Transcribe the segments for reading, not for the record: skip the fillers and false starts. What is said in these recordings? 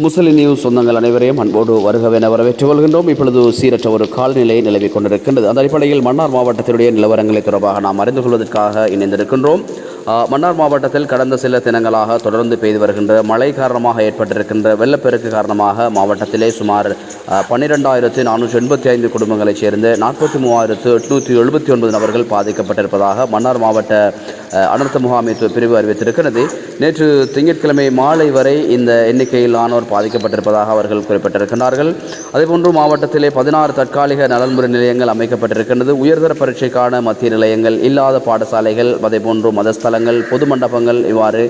முஸ்லிம் news சொந்தங்கள் அனைவரையும் அன்போடு வருகவென வரவேற்றுக் கொள்கின்றோம். இப்பொழுது சீரற்ற ஒரு காலநிலை நிலவிக் கொண்டிருக்கின்றது. அந்த அடிப்படையில் மன்னார் மாவட்டத்தினுடைய நிலவரங்களை தொடர்பாக நாம் அறிந்து கொள்வதற்காக இணைந்திருக்கின்றோம். மன்னார் மாவட்டத்தில் கடந்த சில தினங்களாக தொடர்ந்து பெய்து வருகின்ற மழை காரணமாக ஏற்பட்டிருக்கின்ற வெள்ளப்பெருக்கு காரணமாக மாவட்டத்திலே சுமார் 12,485 குடும்பங்களைச் சேர்ந்த 43,879 நபர்கள் பாதிக்கப்பட்டிருப்பதாக மன்னார் மாவட்ட அனர்த்த முகாமைத்துவ பிரிவு அறிவித்திருக்கிறது. நேற்று திங்கட்கிழமை மாலை வரை இந்த எண்ணிக்கையிலானோர் பாதிக்கப்பட்டிருப்பதாக அவர்கள் குறிப்பிட்டிருக்கிறார்கள். அதேபோன்று மாவட்டத்திலே 16 தற்காலிக நலன்புரி நிலையங்கள் அமைக்கப்பட்டிருக்கின்றது. உயர்தர பரீட்சைக்கான மத்திய நிலையங்கள் இல்லாத பாடசாலைகள், அதேபோன்று மதஸ்தலங்கள், பொது மண்டபங்கள் இவ்வாறு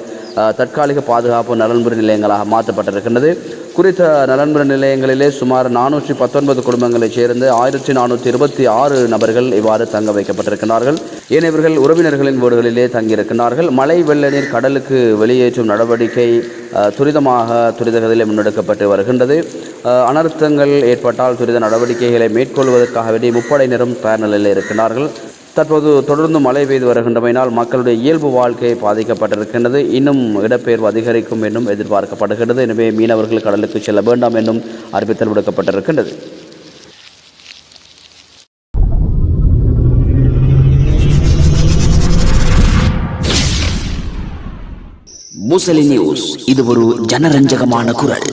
தற்காலிக பாதுகாப்பு நலன்புரி நிலையங்களாக மாற்றப்பட்டிருக்கின்றது. குறித்த நலன்புரி நிலையங்களிலே சுமார் 419 குடும்பங்களைச் சேர்ந்து 1426 நபர்கள் இவ்வாறு தங்க வைக்கப்பட்டிருக்கிறார்கள். ஏனையவர்கள் உறவினர்களின் வீடுகளிலே தங்கியிருக்கிறார்கள். மழை வெள்ள நீர் கடலுக்கு வெளியேற்றும் நடவடிக்கை துரிதகதிலே முன்னெடுக்கப்பட்டு வருகின்றது. அனர்த்தங்கள் ஏற்பட்டால் துரித நடவடிக்கைகளை மேற்கொள்வதற்காக வேண்டிய முப்படையினரும் தயார் நிலையில் இருக்கிறார்கள். தற்போது தொடர்ந்து மழை பெய்து வருகின்றமையினால் மக்களுடைய இயல்பு வாழ்க்கை பாதிக்கப்பட்டிருக்கின்றது. இன்னும் இடப்பெயர்வு அதிகரிக்கும் என்றும் எதிர்பார்க்கப்படுகின்றது. எனவே மீனவர்கள் கடலுக்கு செல்ல வேண்டாம் என்றும் அறிவித்தல் விடுக்கப்பட்டிருக்கின்றது. முஸ்லிம் நியூஸ், இது ஒரு ஜனரஞ்சகமான குரல்.